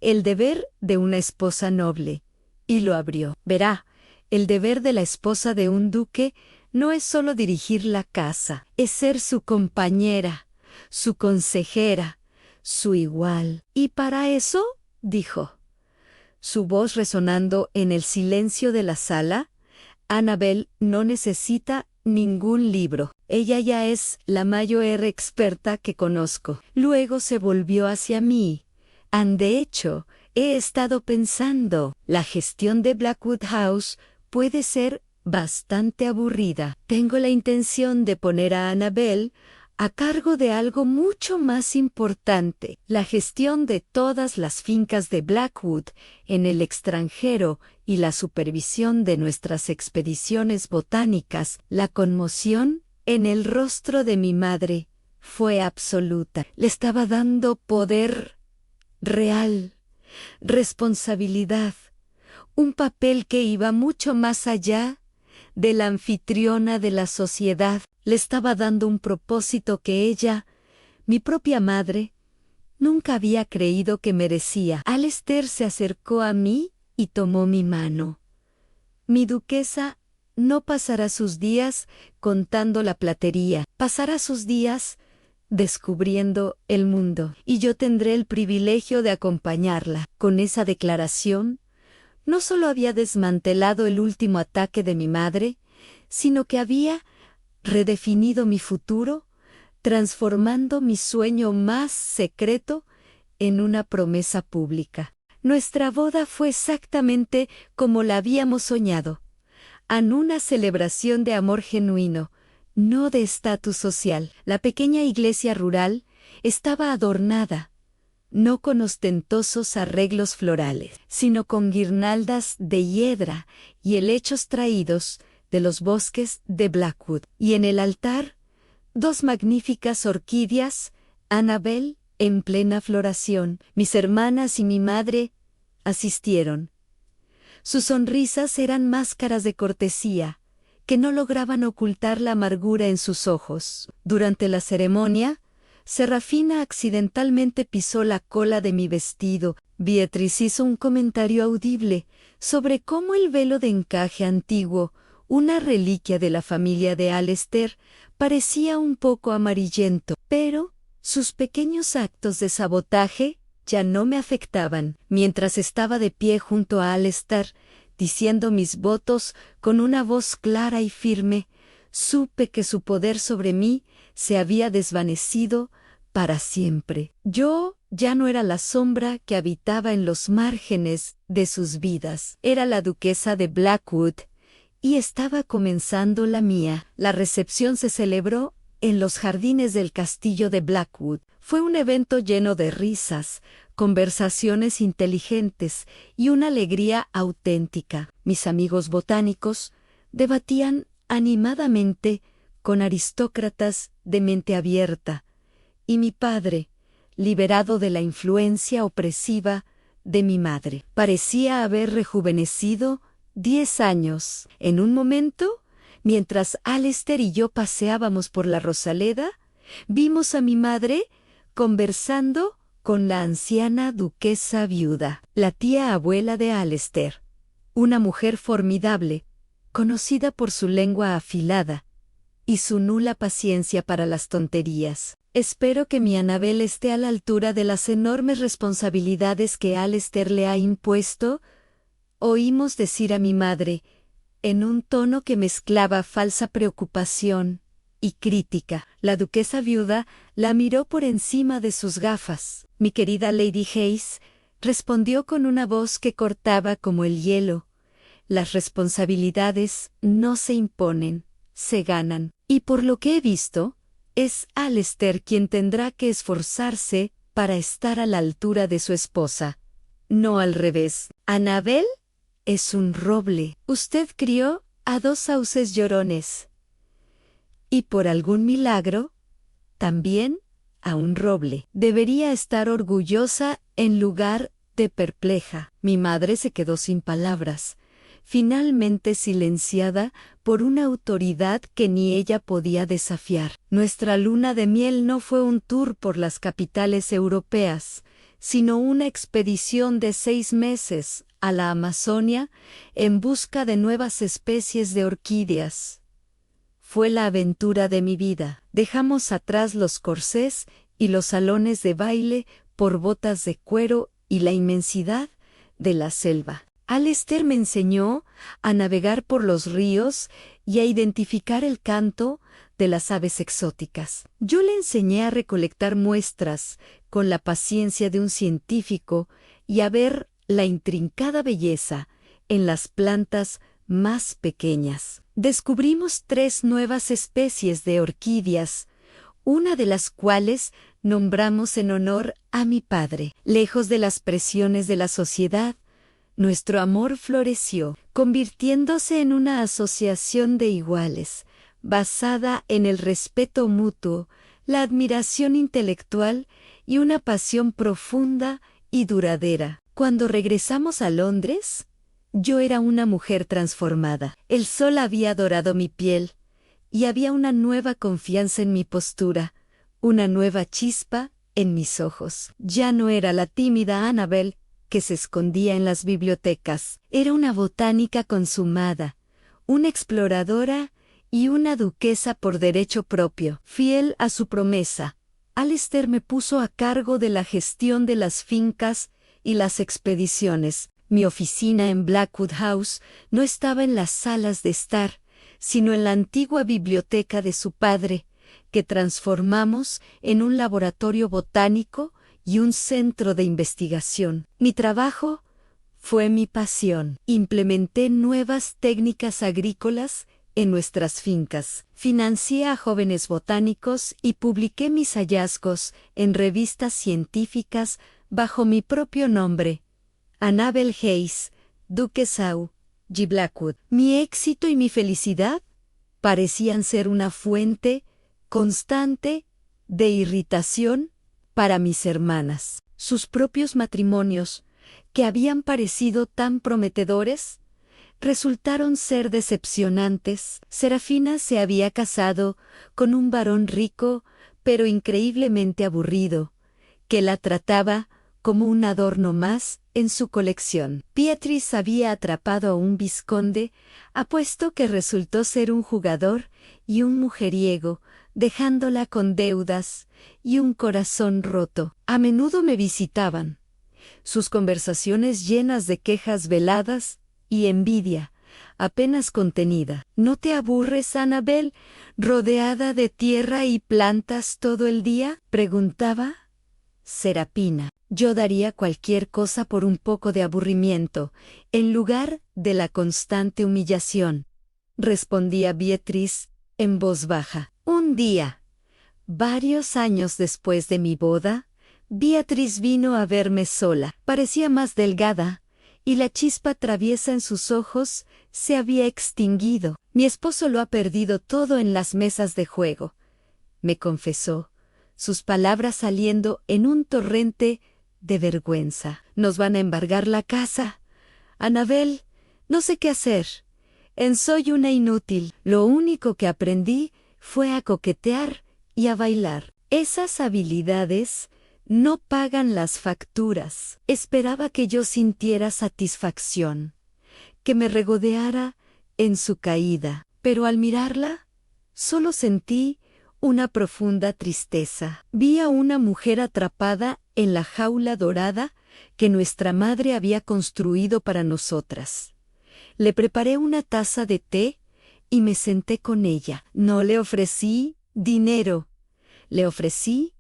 El deber de una esposa noble, y lo abrió. Verá, el deber de la esposa de un duque no es solo dirigir la casa, es ser su compañera, su consejera, su igual. Y para eso, dijo, su voz resonando en el silencio de la sala, Annabel no necesita ningún libro. Ella ya es la mayor experta que conozco. Luego se volvió hacia mí. De hecho, he estado pensando, la gestión de Blackwood House puede ser bastante aburrida. Tengo la intención de poner a Annabel a cargo de algo mucho más importante, la gestión de todas las fincas de Blackwood en el extranjero y la supervisión de nuestras expediciones botánicas. La conmoción en el rostro de mi madre fue absoluta. Le estaba dando poder real, responsabilidad, un papel que iba mucho más allá de la anfitriona de la sociedad. Le estaba dando un propósito que ella, mi propia madre, nunca había creído que merecía. Alistair se acercó a mí y tomó mi mano. Mi duquesa no pasará sus días contando la platería, pasará sus días descubriendo el mundo, y yo tendré el privilegio de acompañarla. Con esa declaración, no solo había desmantelado el último ataque de mi madre, sino que había redefinido mi futuro, transformando mi sueño más secreto en una promesa pública. Nuestra boda fue exactamente como la habíamos soñado, en una celebración de amor genuino, no de estatus social. La pequeña iglesia rural estaba adornada, no con ostentosos arreglos florales, sino con guirnaldas de hiedra y helechos traídos de los bosques de Blackwood. Y en el altar, 2 magníficas orquídeas, Annabel en plena floración. Mis hermanas y mi madre asistieron. Sus sonrisas eran máscaras de cortesía, que no lograban ocultar la amargura en sus ojos. Durante la ceremonia, Serafina accidentalmente pisó la cola de mi vestido. Beatriz hizo un comentario audible sobre cómo el velo de encaje antiguo, una reliquia de la familia de Alistair, parecía un poco amarillento, pero sus pequeños actos de sabotaje ya no me afectaban. Mientras estaba de pie junto a Alistair, diciendo mis votos con una voz clara y firme, supe que su poder sobre mí se había desvanecido para siempre. Yo ya no era la sombra que habitaba en los márgenes de sus vidas. Era la duquesa de Blackwood, y estaba comenzando la mía. La recepción se celebró en los jardines del castillo de Blackwood. Fue un evento lleno de risas, conversaciones inteligentes y una alegría auténtica. Mis amigos botánicos debatían animadamente con aristócratas de mente abierta, y mi padre, liberado de la influencia opresiva de mi madre, parecía haber rejuvenecido 10 años. En un momento, mientras Alistair y yo paseábamos por la Rosaleda, vimos a mi madre conversando con la anciana duquesa viuda, la tía abuela de Alistair, una mujer formidable, conocida por su lengua afilada y su nula paciencia para las tonterías. Espero que mi Annabel esté a la altura de las enormes responsabilidades que Alistair le ha impuesto, oímos decir a mi madre, en un tono que mezclaba falsa preocupación y crítica. La duquesa viuda la miró por encima de sus gafas. Mi querida Lady Hayes respondió con una voz que cortaba como el hielo. Las responsabilidades no se imponen, se ganan. Y por lo que he visto, es Alistair quien tendrá que esforzarse para estar a la altura de su esposa, no al revés. Annabel es un roble. Usted crió a 2 sauces llorones. Y por algún milagro, también a un roble. Debería estar orgullosa en lugar de perpleja. Mi madre se quedó sin palabras, finalmente silenciada por una autoridad que ni ella podía desafiar. Nuestra luna de miel no fue un tour por las capitales europeas, sino una expedición de 6 meses a la Amazonia en busca de nuevas especies de orquídeas. fue la aventura de mi vida. Dejamos atrás los corsés y los salones de baile por botas de cuero y la inmensidad de la selva. Alistair me enseñó a navegar por los ríos y a identificar el canto de las aves exóticas. Yo le enseñé a recolectar muestras con la paciencia de un científico y a ver la intrincada belleza en las plantas más pequeñas. Descubrimos 3 nuevas especies de orquídeas, una de las cuales nombramos en honor a mi padre. Lejos de las presiones de la sociedad, nuestro amor floreció, convirtiéndose en una asociación de iguales, basada en el respeto mutuo, la admiración intelectual y una pasión profunda y duradera. Cuando regresamos a Londres, yo era una mujer transformada. El sol había dorado mi piel, y había una nueva confianza en mi postura, una nueva chispa en mis ojos. Ya no era la tímida Annabel que se escondía en las bibliotecas. Era una botánica consumada, una exploradora y una duquesa por derecho propio. Fiel a su promesa, Alistair me puso a cargo de la gestión de las fincas y las expediciones. Mi oficina en Blackwood House no estaba en las salas de estar, sino en la antigua biblioteca de su padre, que transformamos en un laboratorio botánico y un centro de investigación. Mi trabajo fue mi pasión. Implementé nuevas técnicas agrícolas en nuestras fincas. Financié a jóvenes botánicos y publiqué mis hallazgos en revistas científicas bajo mi propio nombre, Annabel Hayes, Duquesau, G. Blackwood. Mi éxito y mi felicidad parecían ser una fuente constante de irritación para mis hermanas. Sus propios matrimonios, que habían parecido tan prometedores, resultaron ser decepcionantes. Serafina se había casado con un varón rico, pero increíblemente aburrido, que la trataba como un adorno más en su colección. Beatrice había atrapado a un vizconde, apuesto que resultó ser un jugador y un mujeriego, dejándola con deudas y un corazón roto. A menudo me visitaban. Sus conversaciones llenas de quejas veladas y envidia, apenas contenida. ¿No te aburres, Annabel, rodeada de tierra y plantas todo el día?, preguntaba Serafina. Yo daría cualquier cosa por un poco de aburrimiento, en lugar de la constante humillación, respondía Beatrice en voz baja. Un día, varios años después de mi boda, Beatrice vino a verme sola. Parecía más delgada, y la chispa traviesa en sus ojos se había extinguido. Mi esposo lo ha perdido todo en las mesas de juego, me confesó, sus palabras saliendo en un torrente de vergüenza. Nos van a embargar la casa. Annabel, no sé qué hacer. Soy una inútil. Lo único que aprendí fue a coquetear y a bailar. Esas habilidades no pagan las facturas. Esperaba que yo sintiera satisfacción, que me regodeara en su caída, pero al mirarla, solo sentí una profunda tristeza. Vi a una mujer atrapada en la jaula dorada que nuestra madre había construido para nosotras. Le preparé una taza de té y me senté con ella. No le ofrecí dinero, le ofrecí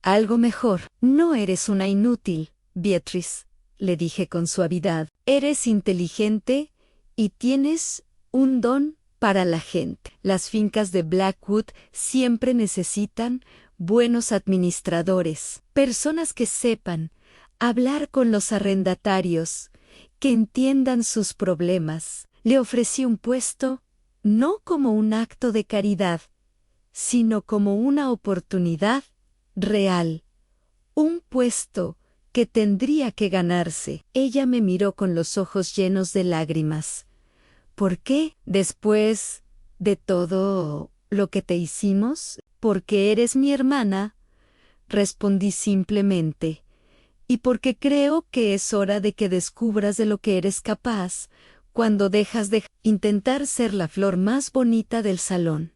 algo mejor. No eres una inútil, Beatrice, le dije con suavidad. Eres inteligente y tienes un don para la gente. Las fincas de Blackwood siempre necesitan buenos administradores, personas que sepan hablar con los arrendatarios, que entiendan sus problemas. Le ofrecí un puesto, no como un acto de caridad, sino como una oportunidad real, un puesto que tendría que ganarse. Ella me miró con los ojos llenos de lágrimas. ¿Por qué? Después de todo lo que te hicimos, porque eres mi hermana, respondí simplemente, y porque creo que es hora de que descubras de lo que eres capaz cuando dejas de intentar ser la flor más bonita del salón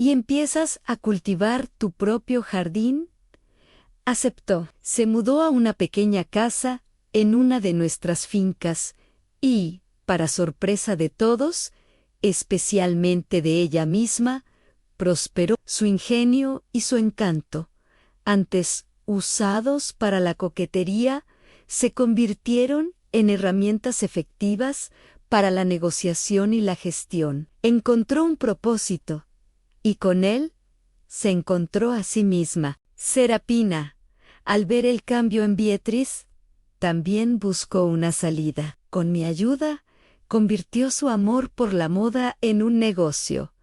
y empiezas a cultivar tu propio jardín? Aceptó. Se mudó a una pequeña casa en una de nuestras fincas y, para sorpresa de todos, especialmente de ella misma, prosperó. Su ingenio y su encanto, antes usados para la coquetería, se convirtieron en herramientas efectivas para la negociación y la gestión. Encontró un propósito, y con él se encontró a sí misma. Serapina, al ver el cambio en Beatriz, también buscó una salida. Con mi ayuda, convirtió su amor por la moda en un negocio,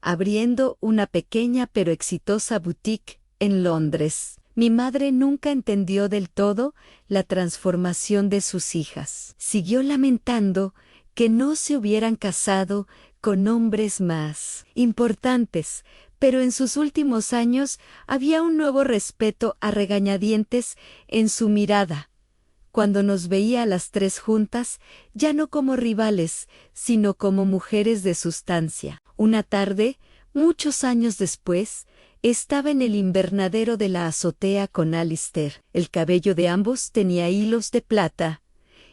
abriendo una pequeña pero exitosa boutique en Londres. Mi madre nunca entendió del todo la transformación de sus hijas. Siguió lamentando que no se hubieran casado con hombres más importantes, pero en sus últimos años había un nuevo respeto a regañadientes en su mirada. Cuando nos veía a las tres juntas, ya no como rivales, sino como mujeres de sustancia. Una tarde, muchos años después, estaba en el invernadero de la azotea con Alistair. El cabello de ambos tenía hilos de plata,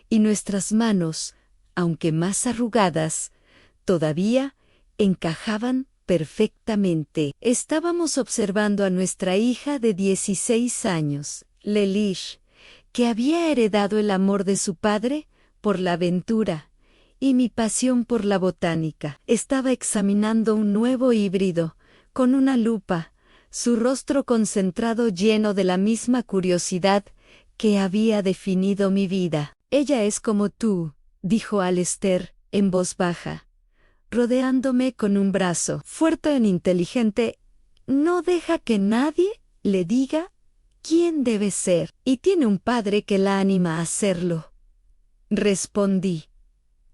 y nuestras manos, aunque más arrugadas, todavía encajaban perfectamente. Estábamos observando a nuestra hija de 16 años, Lelish, que había heredado el amor de su padre por la aventura y mi pasión por la botánica. Estaba examinando un nuevo híbrido con una lupa, su rostro concentrado lleno de la misma curiosidad que había definido mi vida. Ella es como tú, dijo Alistair en voz baja, rodeándome con un brazo. Fuerte e inteligente, no deja que nadie le diga quién debe ser, y tiene un padre que la anima a hacerlo. Respondí,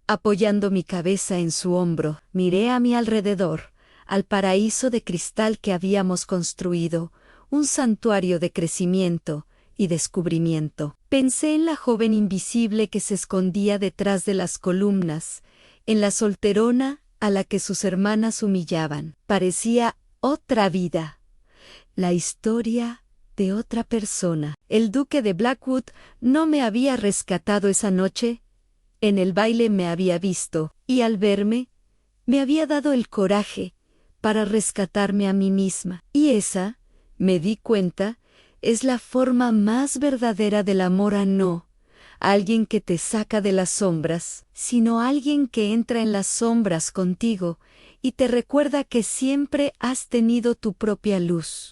apoyando mi cabeza en su hombro. Miré a mi alrededor, al paraíso de cristal que habíamos construido, un santuario de crecimiento y descubrimiento. Pensé en la joven invisible que se escondía detrás de las columnas, en la solterona a la que sus hermanas humillaban. Parecía otra vida, la historia de otra persona. El duque de Blackwood no me había rescatado esa noche, en el baile me había visto, y al verme, me había dado el coraje para rescatarme a mí misma. Y esa, me di cuenta, es la forma más verdadera del amor a no alguien que te saca de las sombras, sino alguien que entra en las sombras contigo y te recuerda que siempre has tenido tu propia luz.